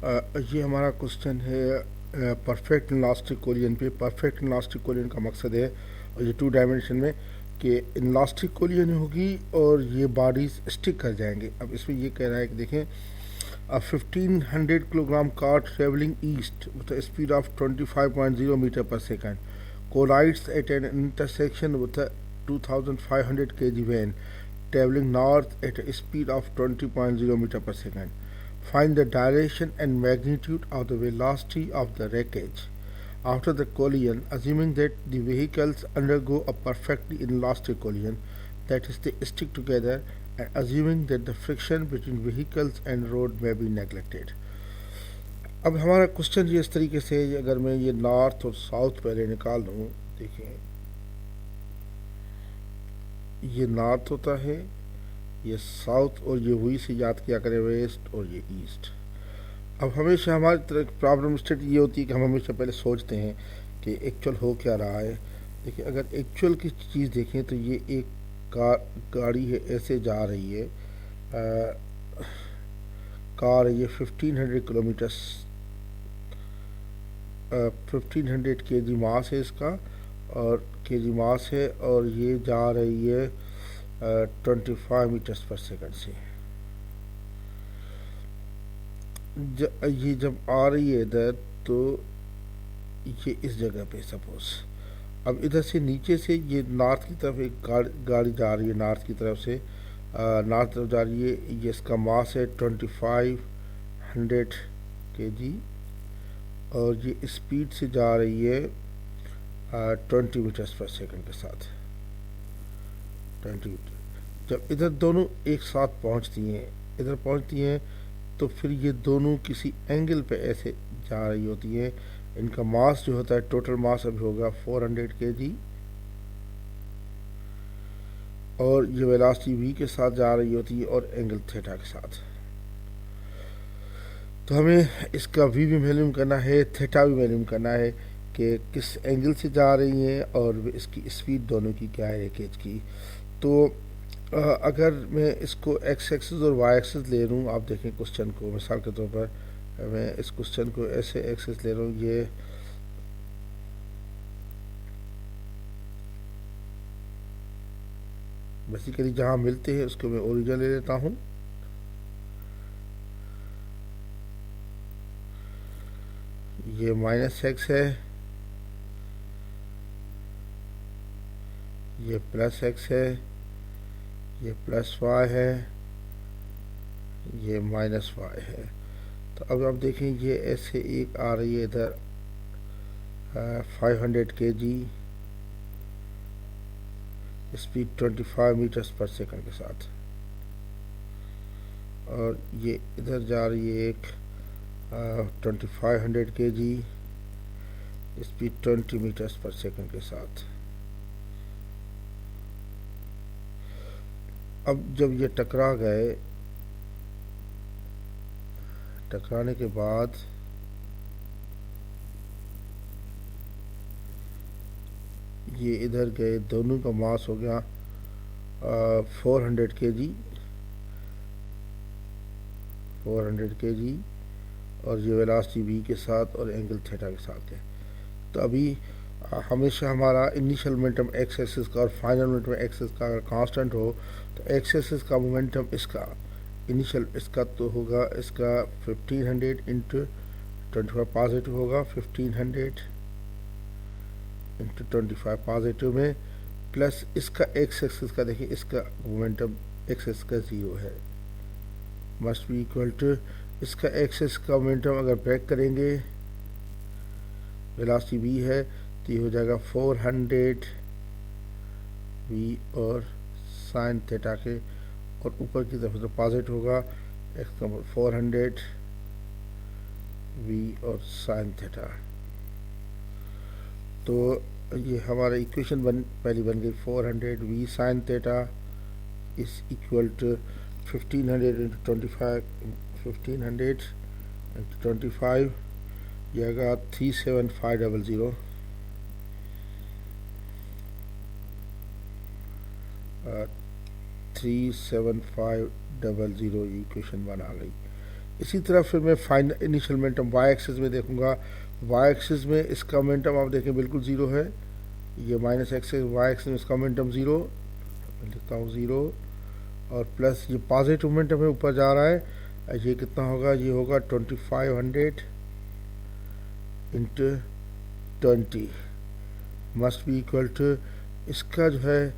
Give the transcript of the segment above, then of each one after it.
ये हमारा क्वेश्चन है परफेक्ट इलास्टिक कोलियन पे। परफेक्ट इलास्टिक कोलियन का मकसद है और ये टू डायमेंशन में कि इलास्टिक कोलियन होगी और ये बॉडीज स्टिक कर जाएंगे। अब इसमें ये कह रहा है कि देखें, a 1500 kilogram car traveling east with a speed of 25.0 meter per second collides at an intersection with a 2500 kg van traveling north at a speed of 20.0 meter per second. Find the direction and magnitude of the velocity of the wreckage after the collision, assuming that the vehicles undergo a perfectly inelastic collision, that is, they stick together, and assuming that the friction between vehicles and road may be neglected. अब हमारा question ये इस तरीके से है, अगर मैं ये नॉर्थ और साउथ पहले निकाल दूँ, देखिए ये नॉर्थ होता है, ये साउथ, और ये वही से याद किया करें वेस्ट, और ये ईस्ट। अब हमेशा हमारी तरह प्रॉब्लम स्टेट ये होती है कि हम हमेशा पहले सोचते हैं कि एक्चुअल हो क्या रहा है। देखिए, अगर एक्चुअल की चीज़ देखें तो ये एक गाड़ी है, ऐसे जा रही है, कार है, ये 1500 किलोमीटर, 1500 केजी मास है इसका, और केजी मास है, और ये जा रही है 25 मीटर्स पर सेकंड से। ये जब आ रही है इधर, तो ये इस जगह पे सपोज, अब इधर से नीचे से ये नॉर्थ की तरफ एक गाड़ी जा रही है, नॉर्थ की तरफ से नॉर्थ तरफ जा रही है। ये इसका मास है 2500 केजी, और ये स्पीड से जा रही है 20 मीटर्स पर सेकंड के साथ, 20 मीटर। जब इधर दोनों एक साथ पहुंचती हैं, इधर पहुंचती हैं, तो फिर ये दोनों किसी एंगल पे ऐसे जा रही होती हैं। इनका मास जो होता है, टोटल मास अभी होगा 400 केजी, और ये वेलोसिटी v के साथ जा रही होती है और एंगल थीटा के साथ। तो हमें इसका v भी मालूम करना है, थीटा भी मालूम करना है कि किस एंगल से जा रही हैं और इसकी स्पीड दोनों की क्या है एक एज की। तो अगर मैं इसको एक्स एक्सिस और वाई एक्सिस ले लूँ, आप देखें क्वेश्चन को, मिसाल के तौर पर मैं इस क्वेश्चन को ऐसे एक्सिस ले रहा हूँ, ये बेसिकली जहाँ मिलते हैं उसको मैं ओरिजिन ले लेता हूँ। ये माइनस एक्स है, ये प्लस एक्स है, ये प्लस वाई है, ये माइनस वाई है। तो अब आप देखें, ये ऐसे एक आ रही है इधर 500 केजी, स्पीड 25 मीटर्स पर सेकंड के साथ, और ये इधर जा रही है एक 2500 केजी, स्पीड 20 मीटर्स पर सेकंड के साथ। अब जब ये टकरा गए, टकराने के बाद ये इधर गए, दोनों का मास हो गया 400 केजी, 400 केजी, और ये वेलोसिटी v के साथ और एंगल थीटा के साथ है। तो अभी हमेशा हमारा इनिशियल मोमेंटम एक्स एक्सिस का और फाइनल मोमेंटम एक्स एक्सिस का अगर कांस्टेंट हो, तो एक्स एक्सिस का मोमेंटम इसका इनिशियल इसका तो होगा, इसका 1500 इंटू 25 पॉजिटिव होगा, 1500 इंटू 25 पॉजिटिव में, प्लस इसका एक्स एक्सिस का, देखिए इसका मोमेंटम एक्स एक्सिस का 0 है, मस्ट बी इक्वल टू इसका एक्स एक्सिस का मोमेंटम अगर ब्रेक करेंगे, वेलोसिटी v है, तो ये हो जाएगा 400 v और साइन थीटा के, और ऊपर की तरफ तो पॉजिटिव होगा, एक्स का 400 v और साइन थीटा। तो ये हमारा इक्वेशन पहली बन गई, 400 v sine theta is equal to 1500 into 25, 1500 into 25, यह आएगा 37500, 37500 इक्वेशन 1 आ गई। इसी तरह फिर मैं final initial momentum Y axis में देखूंगा। वाई एक्सिस में इसका मोमेंटम आप देखें बिल्कुल ज़ीरो है, ये माइनस एक्सिस वाई एक्सिस में इसका मोमेंटम ज़ीरो, लिखता हूँ ज़ीरो, और प्लस ये पॉजिटिव मोमेंटम है ऊपर जा रहा है, ये कितना होगा, ये होगा 2500 into 20 must be equal to, इसका जो है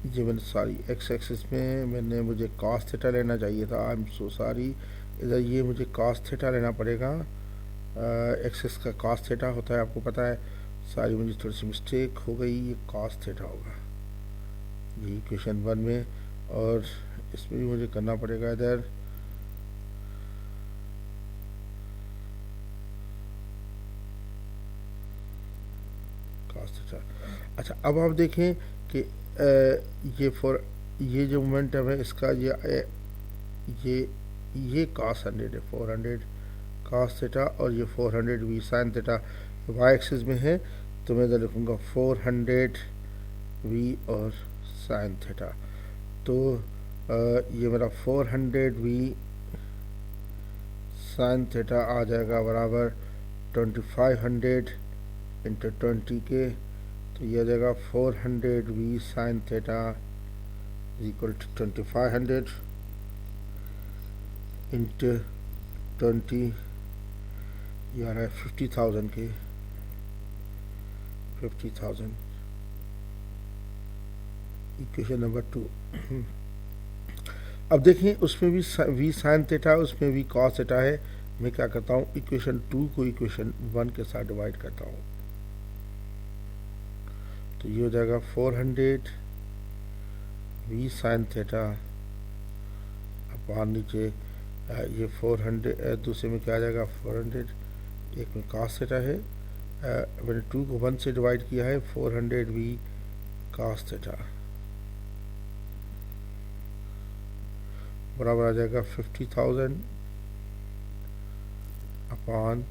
ये मैंने सॉरी एक्स एक्सिस में मैंने मुझे कॉस थीटा लेना चाहिए था, आई एम सो सॉरी, इधर ये मुझे कॉस थीटा लेना पड़ेगा, एक्सिस का कॉस थीटा होता है आपको पता है, सॉरी मुझे थोड़ी सी मिस्टेक हो गई, ये कॉस थीटा होगा ये इक्वेशन 1 में, और इसमें भी मुझे करना पड़ेगा इधर कॉस थीटा। अच्छा अब आप देखें कि ये जो मोमेंटम है इसका ये cos 100 है, 400 cos थीटा, और ये 400 V sine theta Y axis में है, तो मैं इधर लिखूँगा 400 वी और साइन थीटा, तो ये मेरा 400 वी साइन थीटा आ जाएगा बराबर 2500 इंटू 20 के, तो ये आ जाएगा 400 V sine theta equal to 2500 into 20, ये आ रहा है 50,000 के 50,000, इक्वेशन नंबर 2। अब देखिए उसमें भी वी साइन थीटा, उसमें भी कॉस थीटा है, मैं क्या करता हूँ इक्वेशन 2 को इक्वेशन 1 के साथ डिवाइड करता हूँ, तो ये हो जाएगा 400 वी साइन थीटा अपॉन नीचे ये 400, दूसरे में क्या आ जाएगा 400, एक में कॉस थीटा है, मैंने 2 को 1 से डिवाइड किया है, 400 वी कॉस थीटा बराबर आ जाएगा 50,000 अपॉन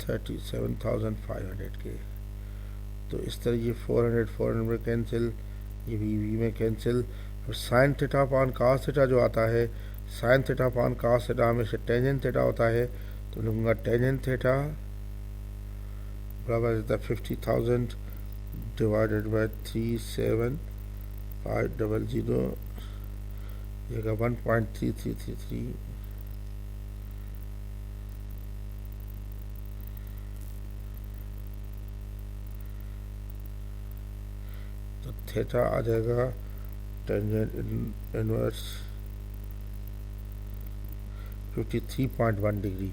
37,500 के, तो इस तरह ये 400 में कैंसिल, ये वी में कैंसिल, और sine theta upon cos theta जो आता है, sine theta upon cos theta हमेशा टेंजेंट थीटा होता है, तो लूँगा टेंजेंट थीटा बराबर रहता है 50,000 डिवाइडेड बाई 37500, ये 1.3333, तो थीटा आ जाएगा टेंजेंट इनवर्स 53.1 डिग्री,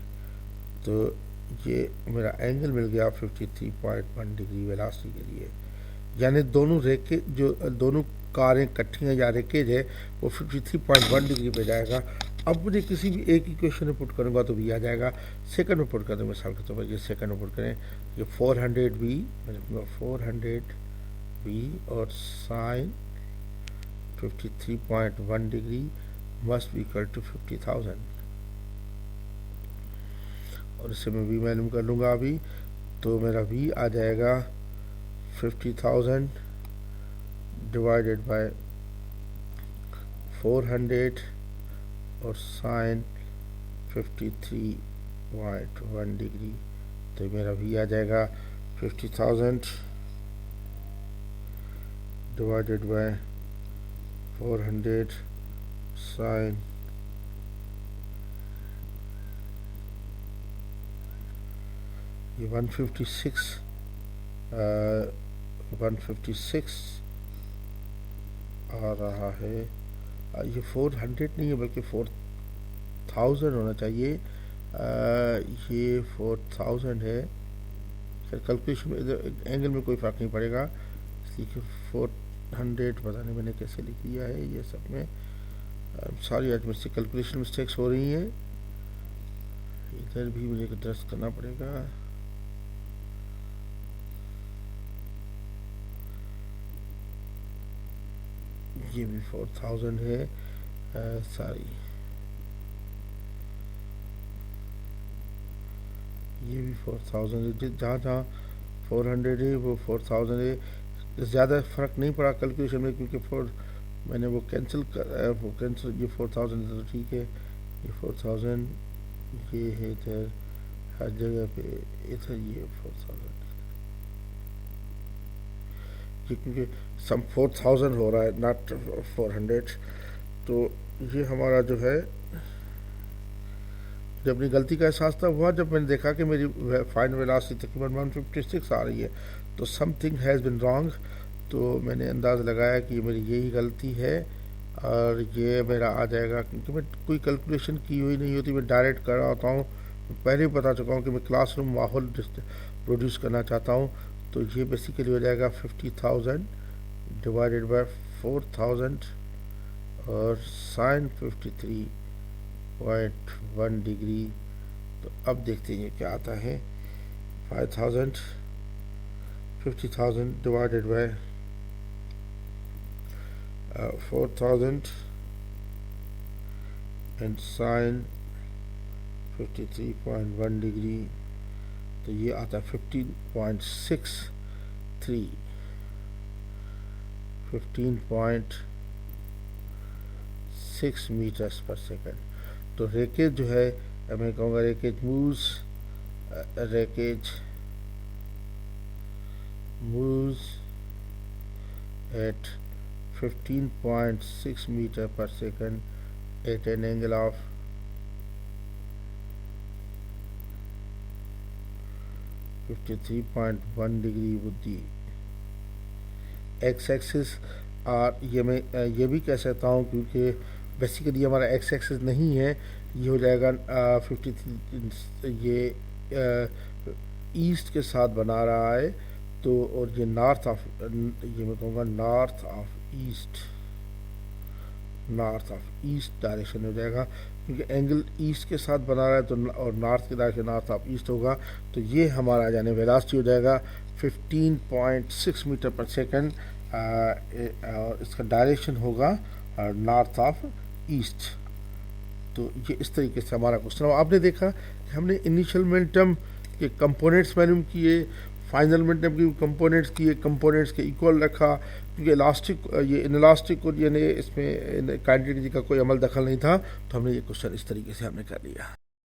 तो ये मेरा एंगल मिल गया 53.1 डिग्री वेलोसिटी के लिए, यानी दोनों रेखे जो दोनों कारें इकट्ठी हैं या रेकेज है वो 53.1 डिग्री पे जाएगा। अब मुझे किसी भी एक इक्वेशन में पुट करूँगा तो भी आ जाएगा, सेकंड में पुट कर दूँ मिसाल के तौर पर, ये सेकंड में पुट करें, ये 400 बी, मैं लिखूँगा 400 बी और sine 53.1 degree must be equal to 50,000, और इससे मैं वी मालूम कर लूँगा अभी, तो मेरा वी आ जाएगा 50,000 डिवाइडेड बाय 400 और साइन 53.1 डिग्री, तो मेरा वी आ जाएगा 50,000 डिवाइडेड बाय 400 साइन ये 156 आ रहा है, ये 400 नहीं है बल्कि 4000 होना चाहिए, ये 4000 है, सर कैलकुलेशन में इधर एंगल में कोई फ़र्क नहीं पड़ेगा, इसलिए 400 पता नहीं मैंने कैसे लिख दिया है ये सब में, सॉरी आज मुझसे कैलकुलेशन मिस्टेक्स हो रही हैं, इधर भी मुझे एडजस्ट करना पड़ेगा, ये भी 4000 है, सॉरी ये भी 4000 है, जहाँ जहाँ 400 है वो 4000 है, ज़्यादा फ़र्क नहीं पड़ा कैलकुलेशन में, क्योंकि मैंने वो कैंसिल ये 4000 तो ठीक है, ये 4000, ये है इधर हर जगह पे, इधर ये 4000, ये क्योंकि सम 4000 हो रहा है, नॉट 400। तो ये हमारा जो है, जब अपनी गलती का एहसास तब हुआ जब मैंने देखा कि मेरी फाइनल वेलोसिटी तकरीबन 156 आ रही है, तो समथिंग हैज़ बिन रॉन्ग। तो मैंने अंदाज़ लगाया कि मेरी यही गलती है और ये मेरा आ जाएगा, क्योंकि मैं कोई कैलकुलेशन की हुई नहीं होती, मैं डायरेक्ट कर रहा होता हूँ। पहले ही बता चुका हूँ कि मैं क्लासरूम माहौल प्रोड्यूस करना चाहता हूँ। तो ये बेसिकली हो जाएगा 50,000 डिवाइडेड बाय 4000 और साइन 53.1 डिग्री। तो अब देखते हैं ये क्या आता है। 5000 50,000 divided by 4000 and sine 53.1 degree. तो ये आता है 15.63 15.6 मीटर्स पर सेकंड। तो रेकेज जो है, मैं कहूँगा wreckage moves at 15.6 metre per second at an angle of 53.1 degree with the X axis. और ये मैं ये भी कह सकता हूँ, क्योंकि बेसिकली हमारा एक्स एक्सिस नहीं है, ये हो जाएगा 53, ये ईस्ट के साथ बना रहा है। तो और ये नॉर्थ ऑफ, ये मैं कहूँगा नॉर्थ ऑफ ईस्ट डायरेक्शन हो जाएगा, क्योंकि एंगल ईस्ट के साथ बना रहा है। तो और नॉर्थ की डायरेक्शन नॉर्थ ऑफ ईस्ट होगा। तो ये हमारा यानी वेलोसिटी हो जाएगा 15.6 मीटर पर सेकंड, और इसका डायरेक्शन होगा नॉर्थ ऑफ ईस्ट। तो ये इस तरीके से हमारा क्वेश्चन। आपने देखा कि हमने इनिशियल मोमेंटम के कंपोनेंट्स मालूम किए, फाइनल मोमेंटम के कंपोनेंट्स किए, कंपोनेंट्स के इक्वल रखा, क्योंकि इलास्टिक ये इनलास्टिक को यानी इसमें काइनेटिक का कोई अमल दखल नहीं था। तो हमने ये क्वेश्चन इस तरीके से हमने कर लिया।